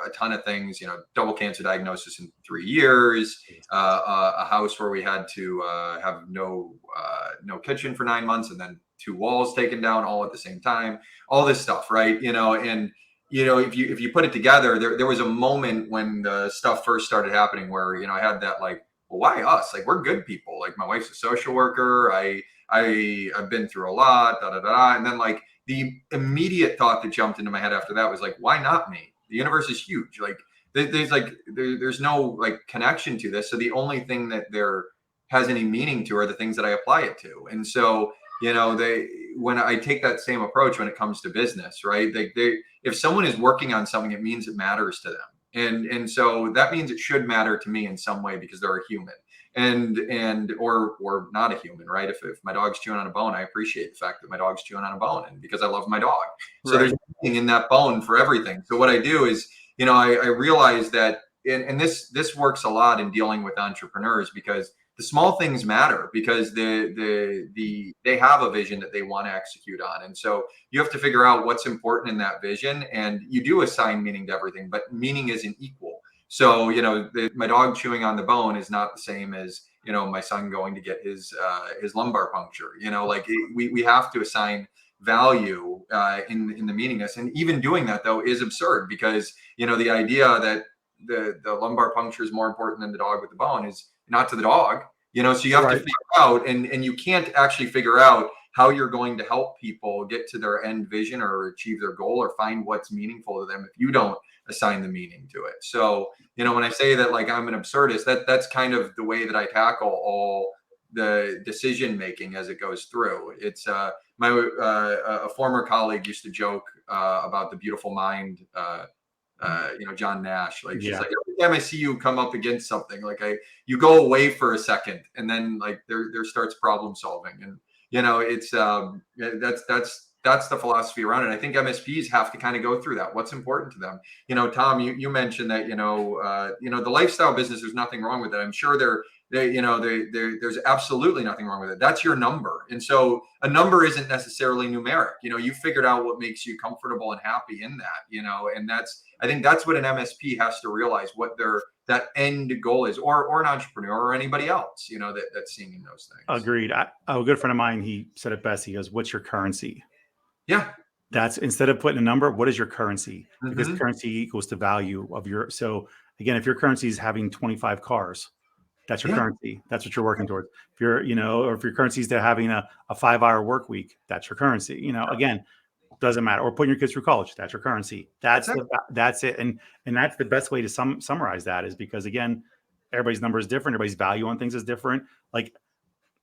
a ton of things, you know, double cancer diagnosis in 3 years, a house where we had to have no kitchen for 9 months, and then 2 walls taken down all at the same time, all this stuff. Right. You know, and if you put it together, there was a moment when the stuff first started happening where, I had that like, well, why us? Like, we're good people. Like, my wife's a social worker. I've been through a lot, da da da. And then like the immediate thought that jumped into my head after that was like, why not me? The universe is huge. Like, there's no like connection to this. So the only thing that there has any meaning to are the things that I apply it to. And so, when I take that same approach when it comes to business, right? If someone is working on something, it means it matters to them. And so that means it should matter to me in some way because they're a human or not a human, right? If my dog's chewing on a bone, I appreciate the fact that my dog's chewing on a bone, and because I love my dog. So there's meaning in that bone for everything. So what I do is, I realize that, and this works a lot in dealing with entrepreneurs, because the small things matter, because they have a vision that they want to execute on. And so you have to figure out what's important in that vision, and you do assign meaning to everything, but meaning isn't equal. So, my dog chewing on the bone is not the same as, my son going to get his lumbar puncture. We have to assign value in the meaningness. And even doing that, though, is absurd, because, the idea that the lumbar puncture is more important than the dog with the bone is not to the dog, so you have to figure out, and you can't actually figure out how you're going to help people get to their end vision or achieve their goal or find what's meaningful to them if you don't assign the meaning to it. So, when I say that, like, I'm an absurdist, that's kind of the way that I tackle all the decision making as it goes through. It's a former colleague used to joke about the beautiful mind, John Nash. Like, she's like, every time I see you come up against something, like you go away for a second, and then like there starts problem solving, and it's that's the philosophy around it. I think MSPs have to kind of go through that. What's important to them? Tom, you mentioned that the lifestyle business. There's nothing wrong with it. I'm sure there's absolutely nothing wrong with it. That's your number, and so a number isn't necessarily numeric. You figured out what makes you comfortable and happy in that. And I think that's what an MSP has to realize, what that end goal is, or an entrepreneur or anybody else, that's seeing in those things.
Agreed. A good friend of mine, he said it best. He goes, "What's your currency?"
Yeah.
That's, instead of putting a number, what is your currency? Because currency equals the value of your. So again, if your currency is having 25 cars, that's your currency. That's what you're working towards. If you're, or if your currency is to having a 5-hour work week, that's your currency. Again, doesn't matter. Or putting your kids through college, that's your currency. That's it. And that's the best way to summarize that, is because, again, everybody's number is different. Everybody's value on things is different. Like,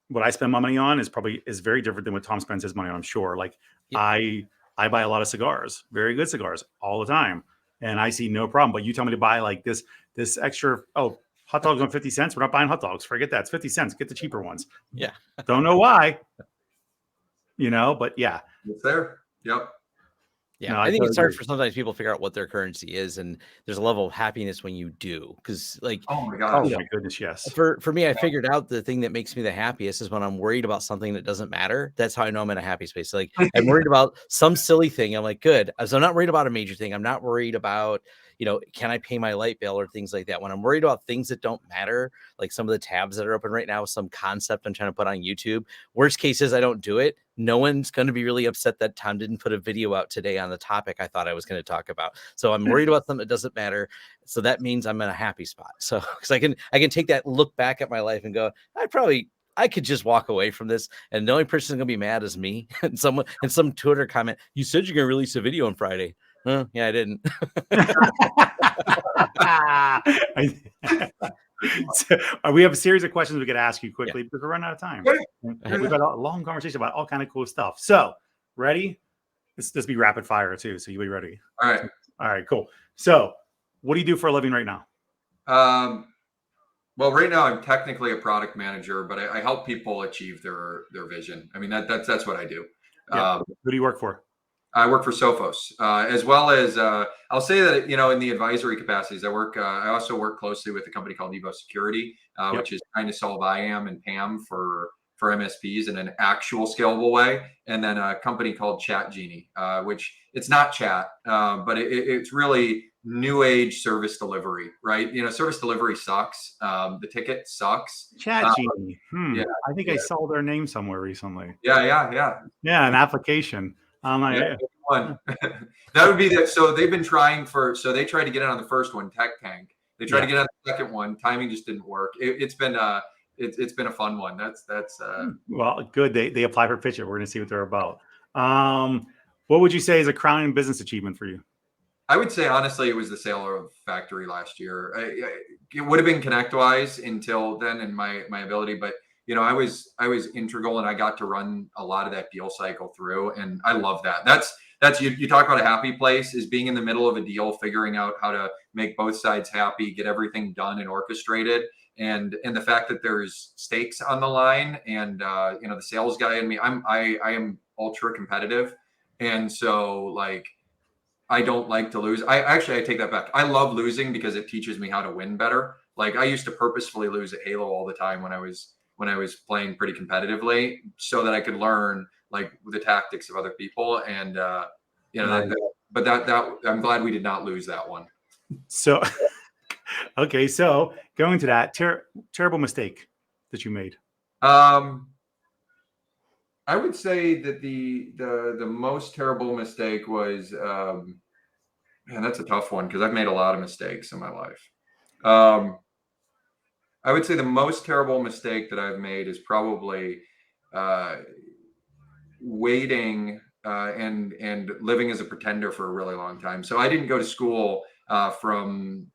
what I spend my money on is very different than what Tom spends his money on, I'm sure. Like, I buy a lot of cigars, very good cigars, all the time, and I see no problem. But you tell me to buy like this extra, hot dogs on 50 cents. We're not buying hot dogs. Forget that. It's 50 cents. Get the cheaper ones.
Yeah.
Don't know why, but yeah.
It's there. Yep.
Yeah, no, I think it's hard for sometimes people to figure out what their currency is, and there's a level of happiness when you do, because like,
oh my god,
oh my goodness, yes.
For me, I figured out the thing that makes me the happiest is when I'm worried about something that doesn't matter. That's how I know I'm in a happy space. Like, I'm worried about some silly thing. I'm like, good. So I'm not worried about a major thing. I'm not worried about, can I pay my light bill or things like that. When I'm worried about things that don't matter, like some of the tabs that are open right now, some concept I'm trying to put on YouTube, worst case is I don't do it. No one's going to be really upset that Tom didn't put a video out today on the topic I thought I was going to talk about. So I'm worried about something that doesn't matter. So that means I'm in a happy spot. So because I can take that look back at my life and go, I could just walk away from this, and the only person who's gonna be mad is me. And some Twitter comment, you said you're gonna release a video on Friday. Yeah, I didn't.
So, we have a series of questions we could ask you quickly because we're running out of time. We've had a long conversation about all kind of cool stuff. So, ready? This be rapid fire too, so you'll be ready.
All
right, cool. So, what do you do for a living right now?
Well, right now I'm technically a product manager, but I help people achieve their vision. I mean, that's what I do.
Yeah. Who do you work for?
I work for Sophos, as well as I'll say that in the advisory capacities I work. I also work closely with a company called Evo Security, which is trying to solve IAM and PAM for MSPs in an actual scalable way, and then a company called Chat Genie, which it's not chat, but it's really new age service delivery, right? Service delivery sucks. The ticket sucks.
Chat Genie. Yeah, I think I saw their name somewhere recently.
Yeah.
An application. I'm like,
Yeah, one. That would be that. So they've been trying so they tried to get in on the first one, Tech Tank. They tried to get on the second one. Timing just didn't work. It's been a fun one. That's
well, good. They apply for Pitch It. We're going to see what they're about. What would you say is a crowning business achievement for you?
I would say honestly, it was the sale of factory last year. It would have been ConnectWise until then, and my ability, but I was integral, and I got to run a lot of that deal cycle through, and I love that. That's you talk about a happy place, is being in the middle of a deal, figuring out how to make both sides happy, get everything done and orchestrated, and the fact that there's stakes on the line, and the sales guy in me, I am ultra competitive, and so like, I don't like to lose. I take that back. I love losing because it teaches me how to win better. Like, I used to purposefully lose at Halo all the time when I was playing pretty competitively, so that I could learn like the tactics of other people. And that I'm glad we did not lose that one.
So, okay. So going to that terrible mistake that you made.
I would say that the most terrible mistake was, man, that's a tough one because I've made a lot of mistakes in my life. I would say the most terrible mistake that I've made is probably waiting and living as a pretender for a really long time. So I didn't go to school from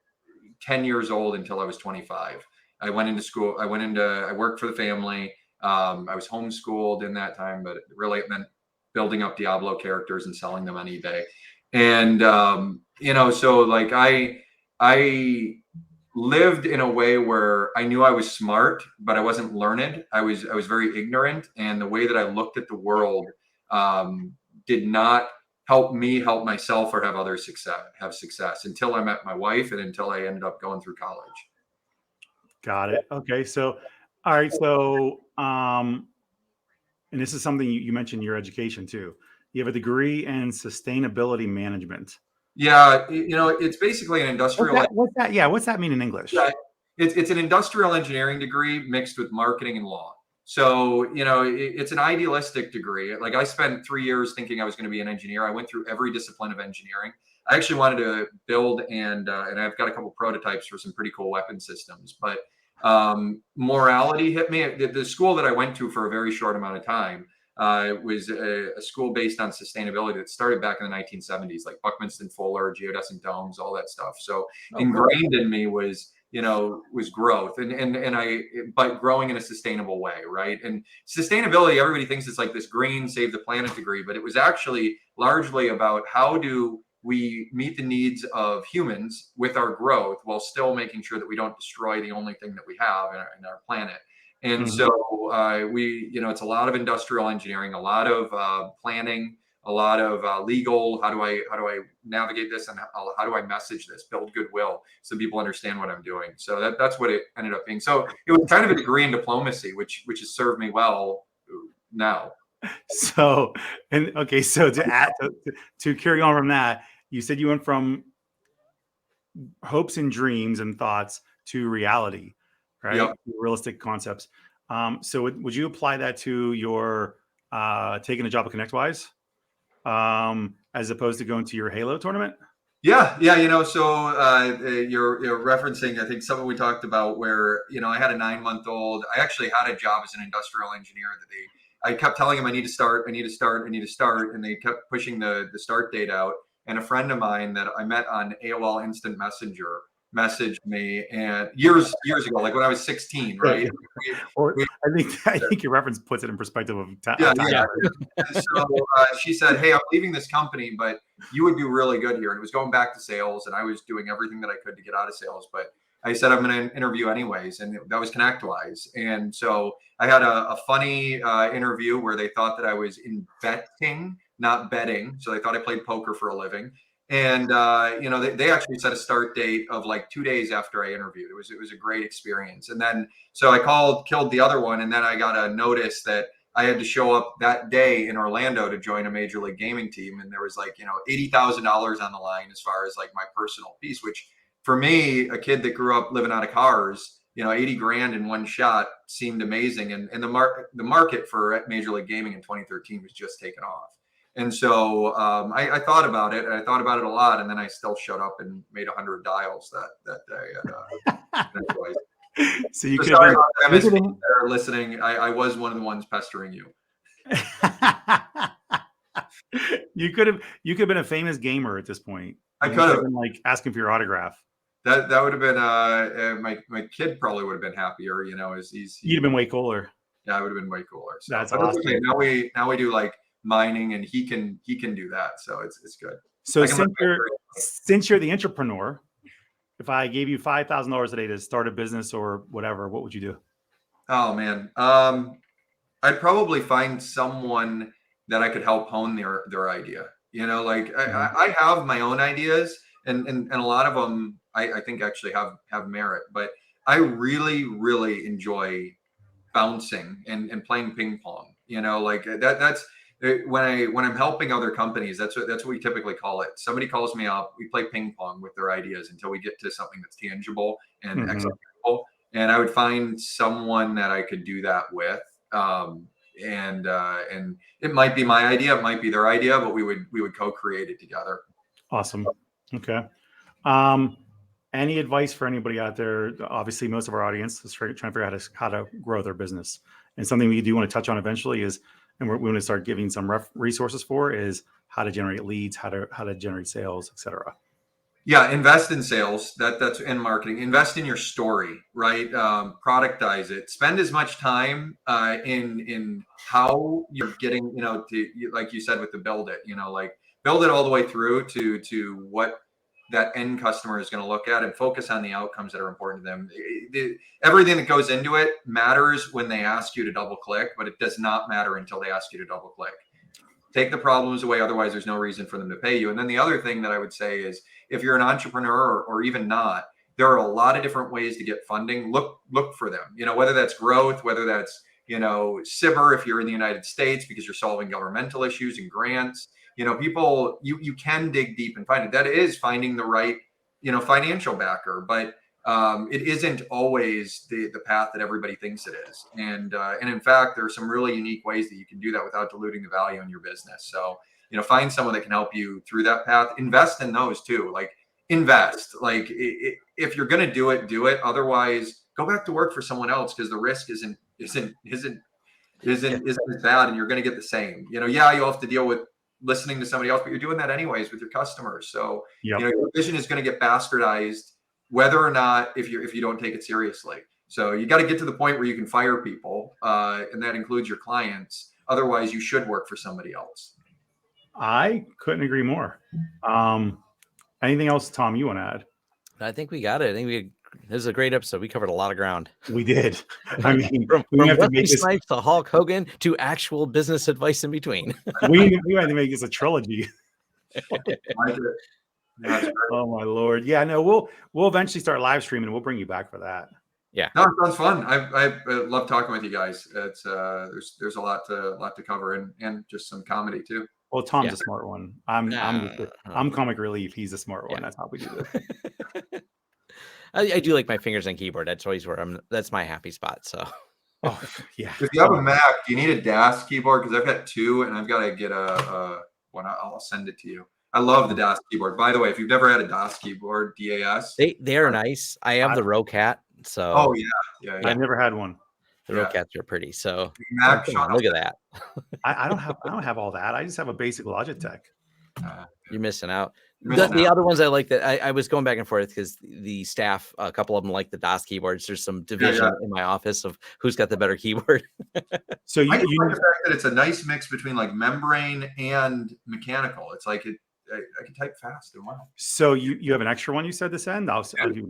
10 years old until I was 25. I went into school. I worked for the family. I was homeschooled in that time, but really it meant building up Diablo characters and selling them on eBay. And, so like I lived in a way where I knew I was smart, but I wasn't learned. I was very ignorant. And the way that I looked at the world did not help me help myself or have others have success until I met my wife and until I ended up going through college.
Got it. Okay. So, all right. So, and this is something you mentioned in your education too. You have a degree in sustainability management.
Yeah, it's basically an industrial.
What's that? Yeah, what's that mean in English?
Yeah, it's an industrial engineering degree mixed with marketing and law. So, it's an idealistic degree. Like, I spent 3 years thinking I was going to be an engineer. I went through every discipline of engineering. I actually wanted to build and I've got a couple prototypes for some pretty cool weapon systems. But morality hit me. The school that I went to for a very short amount of time was a school based on sustainability that started back in the 1970s, like Buckminster Fuller, geodesic domes, all that stuff. So ingrained in me was growth but growing in a sustainable way, right? And sustainability, everybody thinks it's like this green save the planet degree, but it was actually largely about how do we meet the needs of humans with our growth while still making sure that we don't destroy the only thing that we have in our planet. And so it's a lot of industrial engineering, a lot of planning, a lot of legal. How do I navigate this, and how do I message this, build goodwill so people understand what I'm doing? So that's what it ended up being. So it was kind of a degree in diplomacy, which has served me well now.
So, and okay, so to carry on from that, you said you went from hopes and dreams and thoughts to reality, right?
Yep.
Realistic concepts. So would you apply that to your taking a job at ConnectWise, as opposed to going to your Halo tournament?
Yeah. So you're referencing, I think, something we talked about where, I had a 9-month-old. I actually had a job as an industrial engineer I kept telling him I need to start. And they kept pushing the start date out. And a friend of mine that I met on AOL Instant Messenger messaged me, and years ago, like when I was 16, right?
I think your reference puts it in perspective of time.
Yeah. So she said, "Hey, I'm leaving this company, but you would do really good here." And it was going back to sales, and I was doing everything that I could to get out of sales, but I said, I'm going to interview anyways. And that was ConnectWise. And so I had a funny interview where they thought that I was betting, not betting. So they thought I played poker for a living. And, they actually set a start date of like 2 days after I interviewed. It was a great experience. And then, so I killed the other one. And then I got a notice that I had to show up that day in Orlando to join a Major League Gaming team. And there was like, $80,000 on the line as far as like my personal piece, which for me, a kid that grew up living out of cars, 80 grand in one shot seemed amazing. And the market for Major League Gaming in 2013 was just taken off. And so I thought about it, and I thought about it a lot, and then I still showed up and made 100 dials that day.
So you
So
could
sorry
have
about
been,
MSPs that are listening. I was one of the ones pestering you.
you could have been a famous gamer at this point.
I
You
could have.
been like asking for your autograph.
That would have been my kid probably would have been happier. You know,
You'd have been way cooler.
Yeah, I would have been way cooler. So
That's
but it's
awesome.
okay. Now we do like mining, and he can do that. So it's good.
So since you're the entrepreneur, if I gave you $5,000 a day to start a business or whatever, what would you do?
Oh man, I'd probably find someone that I could help hone their idea. You know, like I have my own ideas, and a lot of them I think actually have merit, but I really enjoy bouncing and playing ping pong. You know, like that's when I'm helping other companies, that's what we typically call it. Somebody calls me up, we play ping pong with their ideas until we get to something that's tangible and executable. And I would find someone that I could do that with. And it might be my idea, it might be their idea, but we would co-create it together.
Awesome. Okay. Any advice for anybody out there? Obviously, most of our audience is trying to figure out how to grow their business. And something we do want to touch on eventually is, and we want to start giving some resources for, is how to generate leads, how to generate sales, etc.
Yeah, invest in sales. That's in marketing. Invest in your story, right? Productize it. Spend as much time in how you're getting, you know, to, like you said with the build it, you know, like build it all the way through to what that end customer is going to look at, and focus on the outcomes that are important to them. Everything that goes into it matters when they ask you to double click, but it does not matter until they ask you to double click. Take the problems away. Otherwise, there's no reason for them to pay you. And then the other thing that I would say is, if you're an entrepreneur or even not, there are a lot of different ways to get funding. Look for them, you know, whether that's growth, whether that's, you know, SIBR, if you're in the United States, because you're solving governmental issues and grants, you know, people, you can dig deep and find it. That is finding the right, you know, financial backer, but it isn't always the path that everybody thinks it is. And in fact, there are some really unique ways that you can do that without diluting the value in your business. So, you know, find someone that can help you through that path. Invest in those too. Like invest. Like if you're going to do it. Otherwise, go back to work for someone else, because the risk isn't as bad, and you're going to get the same. You know, yeah, you'll have to deal with listening to somebody else, but you're doing that anyways with your customers. So you know, your vision is going to get bastardized, whether or not if you don't take it seriously. So you got to get to the point where you can fire people, and that includes your clients. Otherwise, you should work for somebody else.
I couldn't agree more. Anything else, Tom, you want to add?
I think we got it. I think this is a great episode. We covered a lot of ground.
We did. I mean,
from
we have to
Wesley
make this
Snipes to Hulk Hogan to actual business advice in between.
we have to make this a trilogy. Oh my Lord. Yeah, no, we'll eventually start live streaming, and we'll bring you back for that.
Yeah.
No, it sounds fun. I love talking with you guys. It's there's a lot to cover, and just some comedy too.
Well, Tom's a smart one. I'm comic relief. He's a smart one. That's how we do this.
I do like my fingers on keyboard. That's always where that's my happy spot. So,
oh yeah.
If you have a Mac, do you need a DAS keyboard? Because I've got two, and I've got to get a one. I'll send it to you. I love the DAS keyboard. By the way, if you've never had a DAS keyboard, DAS,
they are nice. I have the Rocat. So
oh yeah.
I've never had one.
The Rocats are pretty. So
Mac,
look at that.
I don't have all that. I just have a basic Logitech.
You're missing out. The other ones I like that I was going back and forth because the staff, a couple of them like the DOS keyboards. There's some division in my office of who's got the better keyboard.
So you the fact that it's a nice mix between like membrane and mechanical. It's like I can type fast and well.
So you have an extra one you said to send? I'll send you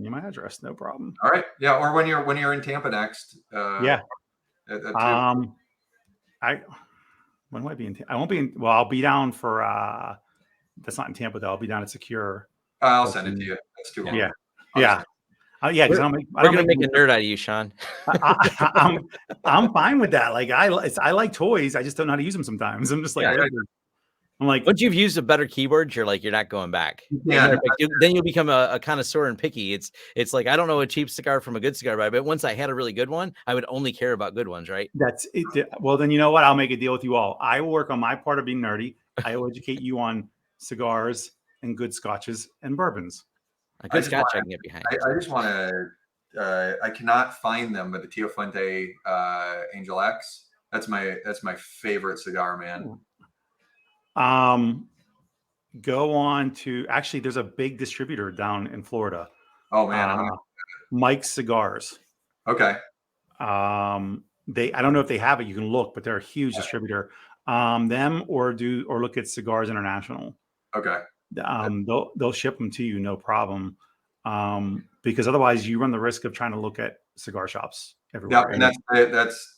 my address. No problem.
All right. Yeah. Or when you're in Tampa next.
When will I be in? I won't be in. Well, I'll be down for. That's not in Tampa though. I'll be down at Secure.
I'll send it to you. That's too long.
Yeah. Yeah. Because
we're gonna make a nerd out of you, Sean.
I'm fine with that. Like I like toys. I just don't know how to use them sometimes. I'm just like, I'm like,
Once you've used a better keyboard, you're not going back.
Yeah.
Then you'll become a connoisseur and picky. It's like, I don't know a cheap cigar from a good cigar, but once I had a really good one, I would only care about good ones, right?
that's it. Well, then you know what? I'll make a deal with you all. I will work on my part of being nerdy. I will educate you on cigars and good scotches and bourbons.
A good scotch I can get behind.
I just want to. I cannot find them, but the Tio Fuente Angel X. That's my favorite cigar, man.
Go on to actually. There's a big distributor down in Florida.
Oh man,
Mike's Cigars.
okay.
I don't know if they have it. You can look, but they're a huge distributor. Them or look at Cigars International.
Okay.
They'll ship them to you, no problem. Because otherwise, you run the risk of trying to look at cigar shops everywhere.
Yeah, and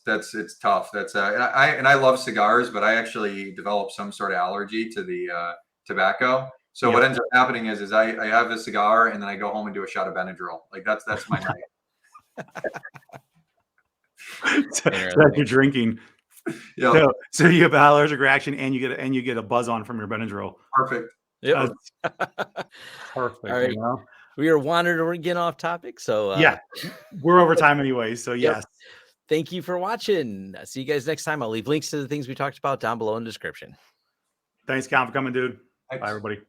that's it's tough. That's I love cigars, but I actually developed some sort of allergy to the tobacco. So what ends up happening is I have a cigar and then I go home and do a shot of Benadryl. Like that's my night.
so you're drinking.
Yeah.
So you have an allergic reaction and you get a buzz on from your Benadryl.
Perfect.
Yep.
Perfect.
All right.
You know?
We are wandering again off topic. So
we're over time anyway. So yes.
Thank you for watching. See you guys next time. I'll leave links to the things we talked about down below in the description.
Thanks, Callen, for coming, dude.
Thanks.
Bye, everybody.